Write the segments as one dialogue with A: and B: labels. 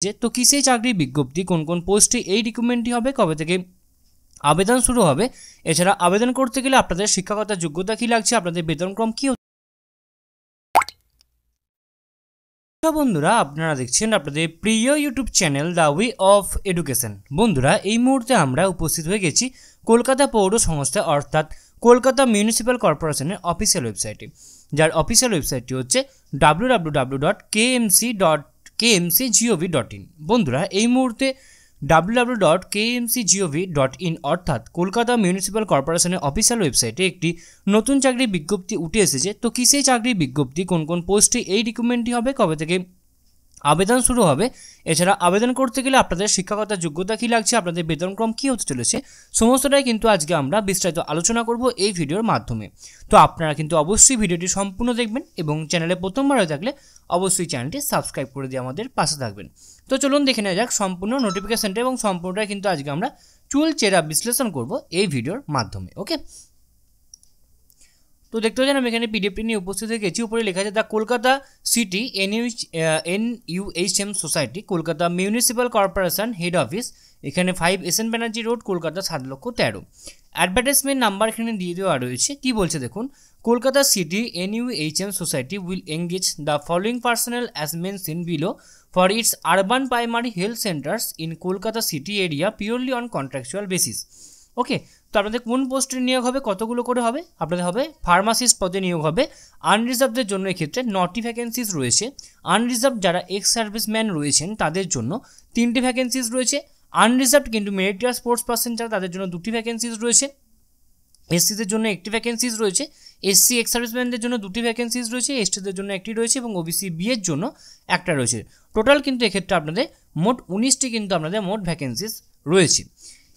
A: যে তো কিসের চাকরির বিজ্ঞপ্তি, কোন কোন পোস্টে এই রিক্রুটমেন্টটি হবে, কবে থেকে আবেদন শুরু হবে, এছাড়া আবেদন করতে গেলে আপনাদের শিক্ষাগত যোগ্যতা কি লাগছে, আপনাদের বেতনক্রম কি। বন্ধুরা আপনারা দেখছেন আপনাদের প্রিয় YouTube channel the way of education. বন্ধুরা এই মুহূর্তে আমরা উপস্থিত হয়ে গেছি কলকাতা পৌর সংস্থা অর্থাৎ কলকাতা মিউনিসিপ্যাল কর্পোরেশনের অফিসিয়াল ওয়েবসাইটে, যার অফিসিয়াল ওয়েবসাইটটি হচ্ছে www.kmc.gov.in। বন্ধুরা এই মুহূর্তে www.kmcgov.in অর্থাৎ কলকাতা মিউনিসিপ্যাল কর্পোরেশনের অফিসিয়াল ওয়েবসাইটে একটি নতুন চাকরির বিজ্ঞপ্তি উঠে এসেছে। তো কিসের চাকরির বিজ্ঞপ্তি, কোন কোন পোস্টে এই রিক্রুটমেন্টটি হবে, কবে থেকে আবেদন শুরু হবে, এছাড়া আবেদন করতে গেলে আপনাদের শিক্ষাগত যোগ্যতা কী লাগছে, আপনাদের বেতনক্রম কী হতে চলেছে, সমস্তটাই কিন্তু আজকে আমরা বিস্তারিত আলোচনা করব এই ভিডিওর মাধ্যমে। তো আপনারা কিন্তু অবশ্যই ভিডিওটি সম্পূর্ণ দেখবেন এবং চ্যানেলে প্রথমবার হয়ে থাকলে অবশ্যই চ্যানেলটি সাবস্ক্রাইব করে দিয়ে আমাদের পাশে থাকবেন। তো চলুন দেখে নেওয়া যাক সম্পূর্ণ নোটিফিকেশনটা এবং সম্পূর্ণটাই কিন্তু আজকে আমরা চুলচেরা বিশ্লেষণ করব এই ভিডিওর মাধ্যমে। ওকে, তো দেখতে পাচ্ছেন আমি এখানে পিডিএফটি নিয়ে উপস্থিত হয়ে গেছি। উপরে লেখা আছে the Kolkata city NUHM society, Kolkata municipal corporation head office, এখানে 5 SN Banerjee road, Kolkata 7,13,000। Advertisement number এখানে দিয়ে দেওয়া রয়েছে। কি বলছে দেখুন, Kolkata city NUHM society will engage the following personal as mention below for its urban primary health centres in Kolkata city area purely on contractual basis. Okay, তো আপনাদের কোন পোস্টে নিয়োগ হবে, কতগুলো করে হবে, আপনাদের হবে ফার্মাসিস্ট পদে নিয়োগ হবে। আনরিজার্ভদের জন্য এক্ষেত্রে 9টি ভ্যাকেন্সিস রয়েছে। আনরিজার্ভ যারা এক্স সার্ভিসম্যান রয়েছেন তাদের জন্য 3টি ভ্যাকেন্সিস রয়েছে। আনরিজার্ভ কিন্তু মেরিটিয়াস স্পোর্টস পার্সন যারা তাদের জন্য 2টি ভ্যাকেন্সিস রয়েছে। এসসিদের জন্য 1টি ভ্যাকেন্সিস রয়েছে। এসসি এক্স সার্ভিসম্যানদের জন্য 2টি ভ্যাকেন্সিস রয়েছে। এসটিদের জন্য 1টি রয়েছে এবং ওবিসি বি এর জন্য 1টা রয়েছে। টোটাল কিন্তু এক্ষেত্রে আপনাদের মোট 19টি কিন্তু আপনাদের মোট ভ্যাকেন্সিস রয়েছে।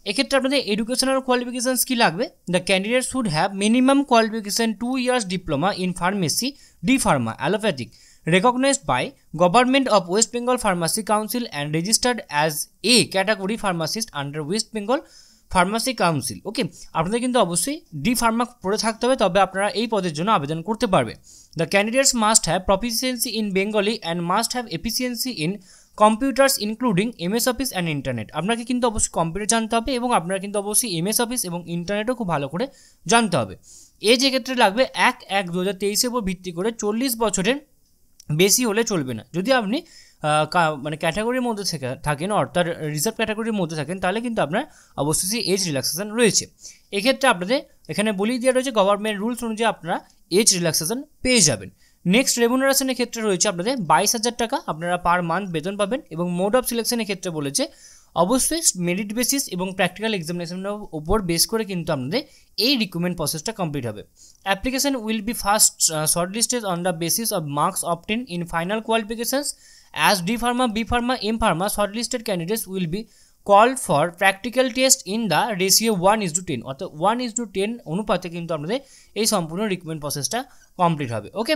A: এক্ষেত্রে আপনাদের এডুকেশনাল কোয়ালিফিকেশনস কি লাগবে, the candidate should have minimum qualification 2 years diploma in pharmacy D Pharma allopathic recognized by Government of West Bengal Pharmacy Council and registered as a category pharmacist under West Bengal Pharmacy Council। ওকে, আপনাদের কিন্তু অবশ্যই D Pharma পড়ে থাকতে হবে, তবে আপনারা এই পদের জন্য আবেদন করতে পারবে। The candidates must have proficiency in Bengali and must have efficiency in computers including MS office and internet. আপনাকে কিন্তু অবশ্যই কম্পিউটার জানতে হবে এবং আপনারা কিন্তু অবশ্যই MS অফিস এবং ইন্টারনেটও খুব ভালো করে জানতে হবে। এই যে ক্ষেত্রে লাগবে 1/1/2023 উপর ভিত্তি করে 40 বছরের বেশি হলে চলবে না। যদি আপনি মানে ক্যাটাগরির মধ্যে থাকেন অর্থাৎ রিজার্ভ ক্যাটাগরির মধ্যে থাকেন তাহলে কিন্তু আপনার অবশ্যই এজ রিল্যাক্সেশন রয়েছে। এক্ষেত্রে আপনাদের এখানে বলেই দেওয়া রয়েছে গভর্নমেন্ট রুলস অনুযায়ী আপনারা এজ রিল্যাক্সেশন পেয়ে যাবেন। নেক্সট রেমুনারেশনের ক্ষেত্রে রয়েছে আপনাদের 22,000 টাকা আপনারা পার মান্থ বেতন পাবেন এবং মোড অফ সিলেকশনের ক্ষেত্রে বলেছে অবশ্যই মেরিট বেসিস এবং প্র্যাকটিক্যাল এক্সামিনেশনের উপর বেস করে কিন্তু আপনাদের এই রিক্রুটমেন্ট প্রসেসটা কমপ্লিট হবে। Application will be first shortlisted on the basis of marks obtain in final qualifications as D pharma B pharma M pharma shortlisted candidates will be call for practical test in the ratio 1:10 অর্থাৎ 1:10 অনুপাতে কিন্তু আপনাদের এই সম্পূর্ণ recruitment প্রসেসটা complete হবে। ওকে,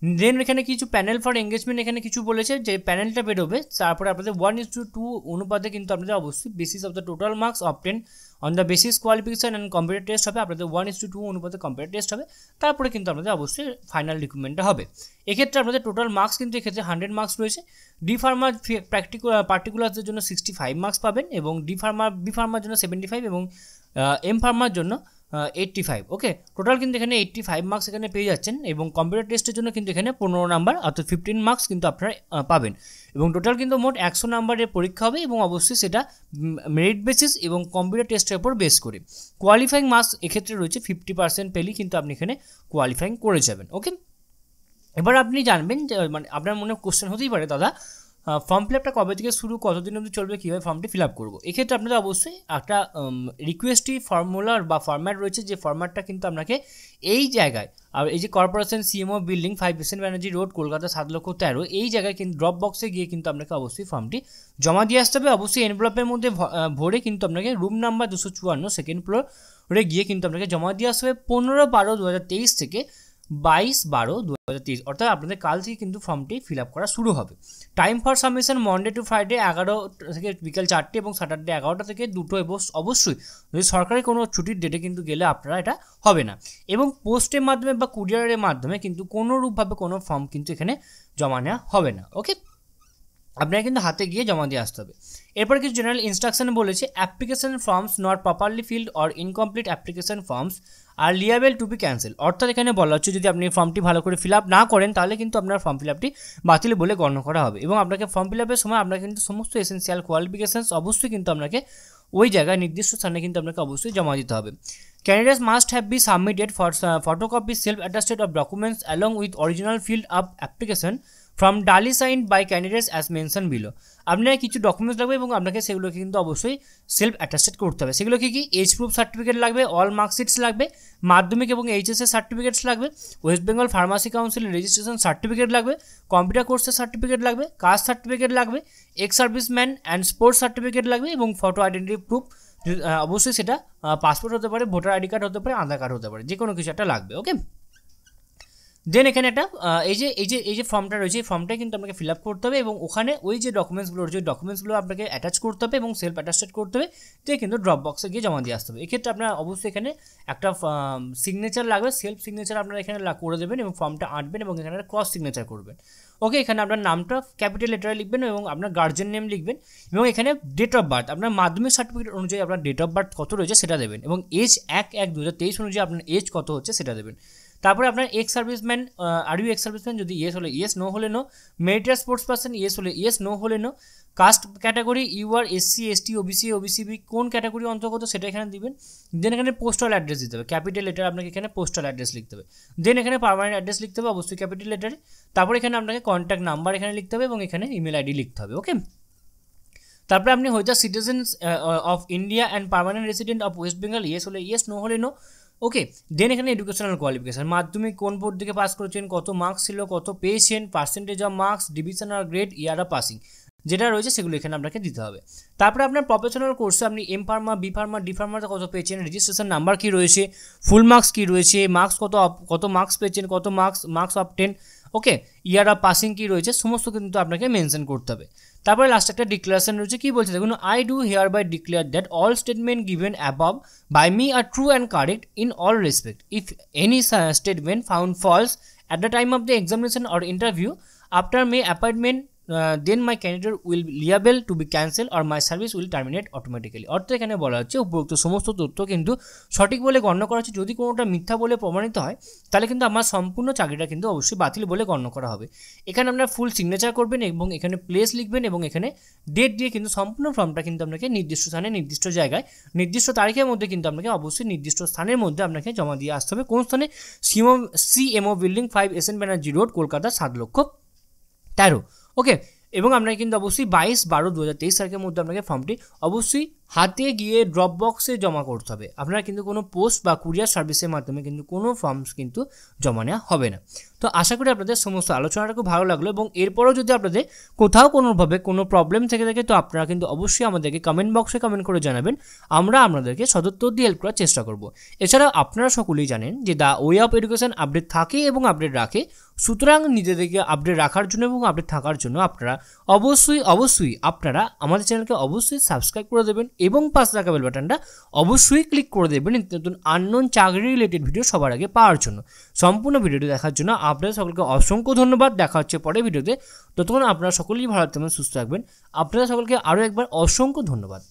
A: দেন এখানে কিছু প্যানেল ফর এঙ্গেজমেন্ট এখানে কিছু বলেছে যে প্যানেলটা বেরোবে, তারপরে আপনাদের 1:2 অনুপাতে কিন্তু আপনাদের অবশ্যই basis of the total marks obtain on the basis qualification and computer test হবে। আপনাদের 1:2 অনুপাতে কম্পিউটার টেস্ট হবে, তারপরে কিন্তু আপনাদের অবশ্যই ফাইনাল রিক্রুটমেন্টটা হবে। এক্ষেত্রে আপনাদের টোটাল মার্কস কিন্তু এক্ষেত্রে 100 মার্কস রয়েছে। ডি ফার্মা পার্টিকুলারদের জন্য 65 মার্কস পাবেন এবং বি ফার্মার জন্য 75 এবং এম ফার্মার জন্য 85। ওকে, টোটাল কিন্তু এখানে 85 মার্কস এখানে পেয়ে যাচ্ছেন এবং কম্পিউটার টেস্টের জন্য কিন্তু এখানে 15 নাম্বার অর্থাৎ 15 মার্কস কিন্তু আপনারা পাবেন এবং টোটাল কিন্তু মোট 100 নাম্বারের পরীক্ষা হবে এবং অবশ্যই সেটা মেরিট বেসিস এবং কম্পিউটার টেস্টের উপর বেস করে। কোয়ালিফাইং মার্কস এক্ষেত্রে রয়েছে 50% পেলেই কিন্তু আপনি এখানে কোয়ালিফাইং করে যাবেন। ওকে, এবার আপনি জানবেন যে মানে আপনার মনে কোশ্চেন হতেই পারে দাদা ফর্ম ফিল আপটা কবে থেকে শুরু, কতদিন অবধি চলবে, কীভাবে ফর্মটি ফিল আপ করবো। এক্ষেত্রে আপনাদের অবশ্যই একটা রিকোয়েস্টই ফর্মুলার বা ফরম্যাট রয়েছে, যে ফরম্যাটটা কিন্তু আপনাকে এই জায়গায় আর এই যে corporation CMO building 5 SN Banerjee road Kolkata 7,13,000 এই জায়গায় কিন্তু ড্রপ বক্সে গিয়ে কিন্তু আপনাকে অবশ্যই ফর্মটি জমা দিয়ে আসতে হবে। অবশ্যই এনভেলপের মধ্যে ভরে কিন্তু আপনাকে রুম নাম্বার 254 সেকেন্ড ফ্লোরে গিয়ে কিন্তু আপনাকে জমা দিয়ে আসতে হবে 15/12/2023 থেকে 22/12/2023 অর্থাৎ আপনাদের কাল থেকে কিন্তু ফর্মটি ফিল আপ করা শুরু হবে। Time for submission Monday two Friday 11 থেকে বিকাল 4টে এবং স্যাটারডে 11টা থেকে 2টো এবং অবশ্যই যদি সরকারি কোনো ছুটির ডেটে কিন্তু গেলে আপনারা এটা হবে না এবং পোস্টের মাধ্যমে বা কুরিয়ারের মাধ্যমে কিন্তু কোনোরূপভাবে কোনো ফর্ম কিন্তু এখানে জমা নেওয়া হবে না। ওকে, আপনাকে কিন্তু হাতে গিয়ে জমা দিয়ে আসতে হবে। এরপর কিছু জেনারেল ইনস্ট্রাকশন বলেছে, application forms not properly filled or incomplete application forms are liable to be cancel. অর্থাৎ এখানে বলা হচ্ছে যদি আপনি ফর্মটি ভালো করে ফিল আপ না করেন তাহলে কিন্তু আপনার ফর্ম ফিল আপটি বাতিল বলে গণ্য করা হবে। এবং আপনাকে ফর্ম ফিল আপের সময় আপনাকে কিন্তু সমস্ত এসেন্সিয়াল কোয়ালিফিকেশানস অবশ্যই কিন্তু আপনাকে ওই জায়গায় নির্দিষ্ট স্থানে কিন্তু আপনাকে অবশ্যই জমা দিতে হবে। Candidates must have be submitted for photocopy self attested of documents along with original filled up application from duly signed by candidates as mention below. আপনার কিছু ডকুমেন্টস লাগবে এবং আপনাকে সেগুলোকে কিন্তু অবশ্যই সেলফ অ্যাটাস্টেড করতে হবে। সেগুলো কি এজ প্রুফ সার্টিফিকেট লাগবে, অল মার্কশিটস লাগবে, মাধ্যমিক এবং এইচএসের সার্টিফিকেটস লাগবে, ওয়েস্ট বেঙ্গল ফার্মাসি কাউন্সিলের রেজিস্ট্রেশন সার্টিফিকেট লাগবে, কম্পিউটার কোর্সের সার্টিফিকেট লাগবে, কাস্ট সার্টিফিকেট লাগবে, ex serviceman and sports certificate লাগবে এবং ফটো আইডেন্টিটি প্রুফ অবশ্যই সেটা পাসপোর্ট হতে পারে, ভোটার আইডি কার্ড হতে পারে, আধার কার্ড হতে পারে, যে কোনো কিছু একটা লাগবে। ওকে, দেন এখানে একটা এই যে ফর্মটা রয়েছে এই ফর্মটাই কিন্তু আপনাকে ফিল আপ করতে হবে এবং ওখানে ওই যে ডকুমেন্টসগুলো রয়েছে ওই ডকুমেন্টসগুলো আপনাকে অ্যাটাচ করতে হবে এবং সেলফ অ্যাটাস্টেড করতে হবে, দিয়ে কিন্তু ড্রপ বক্সে গিয়ে জমা দিয়ে আসতে হবে। এক্ষেত্রে আপনার অবশ্যই এখানে একটা সিগনেচার লাগবে, সেলফ সিগনেচার আপনারা এখানে করে দেবেন এবং ফর্মটা আঁটবেন এবং এখানে ক্রস সিগনেচার করবেন। ওকে, এখানে আপনার নামটা ক্যাপিটাল লেটারে লিখবেন এবং আপনার গার্জেন নেম লিখবেন এবং এখানে ডেট অফ বার্থ আপনার মাধ্যমিক সার্টিফিকেট অনুযায়ী আপনার ডেট অফ বার্থ কত রয়েছে সেটা দেবেন এবং এজ 1/1/2023 অনুযায়ী আপনার এজ কত হচ্ছে সেটা দেবেন। তারপরে আপনার ex serviceman, are you ex serviceman, যদি ইয়েস হলে ইয়েস, নো হলে no, meritorious sports person, yes হলে ইয়েস, নো হলে no, caste category U R SC ST OBC OBC B কোন ক্যাটাগরি অন্তর্গত সেটা এখানে দিবেন। দেন এখানে পোস্টাল অ্যাড্রেস দিতে হবে, ক্যাপিটাল লেটার আপনাকে এখানে পোস্টাল অ্যাড্রেস লিখতে হবে। দেন এখানে পার্মানেন্ট অ্যাড্রেস লিখতে হবে অবশ্যই ক্যাপিটাল লেটারে। তারপরে এখানে আপনাকে কন্ট্যাক্ট নাম্বার এখানে লিখতে হবে এবং এখানে ইমেল আইডি লিখতে হবে। ওকে, তারপরে আপনি হয়তো citizens of India and permanent resident of West Bengal, yes হলে ইয়েস, নো হলে নো। ওকে, দেন এখানে এডুকেশনাল কোয়ালিফিকেশান, মাধ্যমিক কোন বোর্ড থেকে পাস করেছেন, কত মার্কস ছিল, কত পেয়েছেন, পার্সেন্টেজ অফ মার্কস, ডিভিশন আর গ্রেড, ইয়ার অফ পাসিং যেটা রয়েছে সেগুলো এখানে আপনাকে দিতে হবে। তারপরে আপনার প্রফেশনাল কোর্সে আপনি M pharma, B pharma, D ফার্মাতে কত পেয়েছেন, রেজিস্ট্রেশন নাম্বার কী রয়েছে, ফুল মার্কস কী রয়েছে, মার্কস কত মার্কস পেয়েছেন, কত marks of 10, okay, year of passing কী রয়েছে সমস্ত কিন্তু আপনাকে মেনশন করতে হবে। তারপরে লাস্ট একটা ডিক্লারেশন রয়েছে, কী বলছে দেখুন, I do hereby declare that all statement given above by me are true and correct in all respect. If any statement found false at the time of the examination or interview after my appointment then my candidate will be liable to be cancelled or my service will terminate automatically। অর্থাৎ এখানে বলা হচ্ছে উপরোক্ত সমস্ত তথ্য কিন্তু সঠিক বলে গণ্য করা হচ্ছে, যদি কোনোটা মিথ্যা বলে প্রমাণিত হয় তাহলে কিন্তু আমার সম্পূর্ণ চাকরিটা কিন্তু অবশ্যই বাতিল বলে গণ্য করা হবে। এখানে আপনার ফুল সিগনেচার করবেন এবং এখানে প্লেস লিখবেন এবং এখানে ডেট দিয়ে কিন্তু সম্পূর্ণ ফর্মটা কিন্তু আপনাকে নির্দিষ্ট স্থানে নির্দিষ্ট জায়গায় নির্দিষ্ট তারিখের মধ্যে কিন্তু আপনাকে অবশ্যই নির্দিষ্ট স্থানের মধ্যে আপনাকে জমা দিয়ে আসতে হবে। কোন স্থানে? CMO building 5 SN Banerjee road, Kolkata 7,13,000। ওকে, এবং আপনাকে কিন্তু অবশ্যই 22/12/2023 তারিখের মধ্যে আপনাকে ফর্মটি অবশ্যই হাতে গিয়ে ড্রপ বক্সে জমা করতে হবে। আপনারা কিন্তু কোনো পোস্ট বা কুরিয়ার সার্ভিসের মাধ্যমে কিন্তু কোনো ফর্মস কিন্তু জমা নেওয়া হবে না। তো আশা করি আপনাদের সমস্ত আলোচনাটা খুব ভালো লাগলো এবং এরপরও যদি আপনাদের কোথাও কোনোভাবে কোনো প্রবলেম থেকে থাকে তো আপনারা কিন্তু অবশ্যই আমাদেরকে কমেন্ট বক্সে কমেন্ট করে জানাবেন, আমরা আপনাদেরকে সদুত্তর দিয়ে হেল্প করার চেষ্টা করব। এছাড়াও আপনারা সকলেই জানেন যে the way of education update থাকে এবং আপডেট রাখে, সুতরাং নিজেদেরকে আপডেট রাখার জন্য এবং আপডেট থাকার জন্য আপনারা অবশ্যই আপনারা আমাদের চ্যানেলকে অবশ্যই সাবস্ক্রাইব করে দেবেন এবং পাশে থাকা বেল বাটনটা অবশ্যই ক্লিক করে দেবেন নতুন আননোন চাকরি রিলেটেড ভিডিও সবার আগে পাওয়ার জন্য। সম্পূর্ণ ভিডিওটি দেখার জন্য আপনাদের সকলকে অসংখ্য ধন্যবাদ। দেখা হচ্ছে পরের ভিডিওতে, ততক্ষণ আপনারা সকলেই ভালো থাকবেন, সুস্থ থাকবেন। আপনাদের সকলকে আরও একবার অসংখ্য ধন্যবাদ।